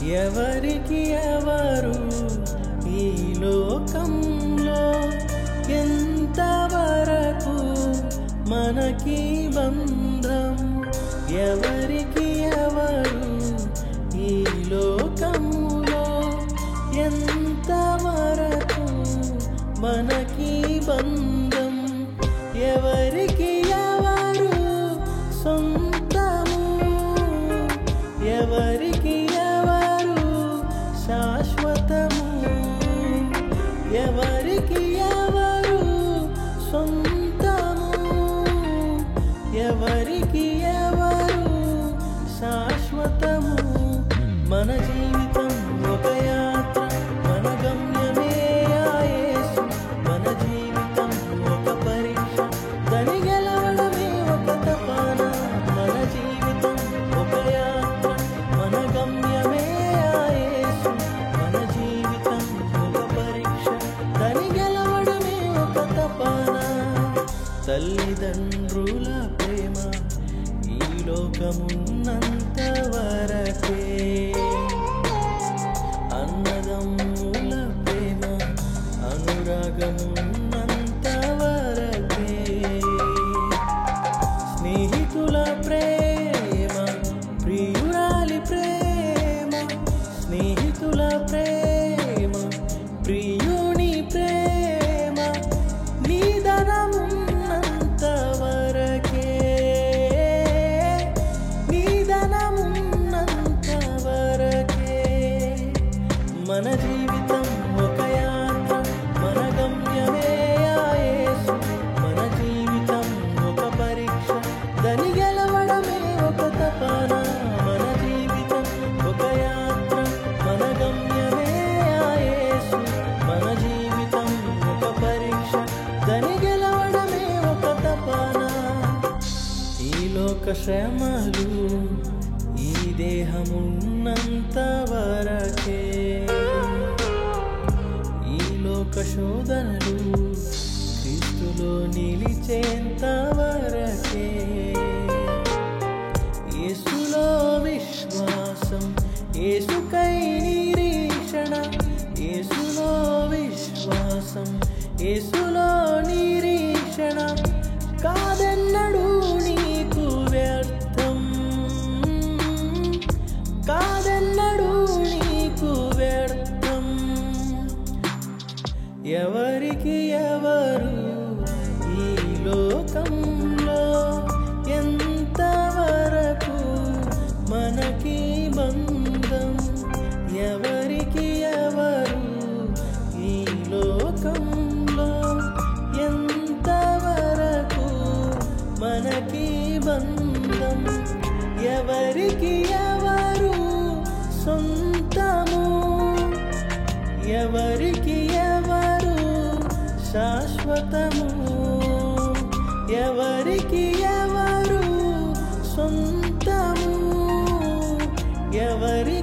ఎవరికి ఎవరు ఈ లోకంలో ఎంతవరకు మనకి బంధం? ఎవరికి ఎవరు ఈ లోకంలో ఎంతవరకు మనకి బంధం? ఎవరికి ఎవరు సొంతము? ఎవరికి ఎవరు శాశ్వతము? ఎవరికి ఎవరు సొంతము? ఎవరికి ఎవరు శాశ్వతము? మన జీవితం ఒక యాత్ర, మన గమ్యమే యేసు. మన జీవితం ఒక పరీక్ష, దాని గెలవడమే ఒక తపన. మన జీవితం ఒక యాత్ర, మన గమ్యమే యేసు. మన జీవితం ఒక పరీక్ష, దాని గెలవడమే ఒక తపన. తల్లిదండ్రుల ప్రేమ ఈ లోకమున్నంత వరకే, అన్నదమ్ముల ప్రేమ అనురాగమున్నంత వరకే, స్నేహితుల ప్రేమ ప్రియురాలి ప్రేమ, స్నేహితుల ప్రేమ ప్రియుని ప్రేమ నిదనమున్నంత వరకే, నిదనమున్నంత వరకే. మన జీవితం ఒక యాత్ర, మన గమ్యమే యేసు. మన జీవితం ఒక పరీక్ష, దాని గెలవడమే ఒక తపన. మన జీవితం ఒక యాత్ర, మన గమ్యమే యేసు. మన జీవితం ఒక పరీక్ష, దాని గెలవడమే ఒక తపన. ఈ లోక శ్రమలు ఈ దేహమున్నంత వరకే, ఈ లోక శోధనలు క్రీస్తులో నిలిచేంత వరకే. యేసులో విశ్వాసం, యేసుకై నిరీక్షణ. యేసులో విశ్వాసం, యేసులో నిరీక్షణ. కాదన్నడు నీకు వ్యర్థం, కాదన్నడు నీకు వ్యర్థం. ఎవరికి ఎవరు ఈ లోకంలో ఎంతవరకు మనకి బంధం? ఎవరికి ఎవరు ఈ లోకంలో ఎంతవరకు మనకి బంధం? ఎవరికి ఎవరు సొంతము? ఎవరికి ఎవరు శాశ్వతము? ఎవరికి ఎవరు సొంతము? ఎవరికి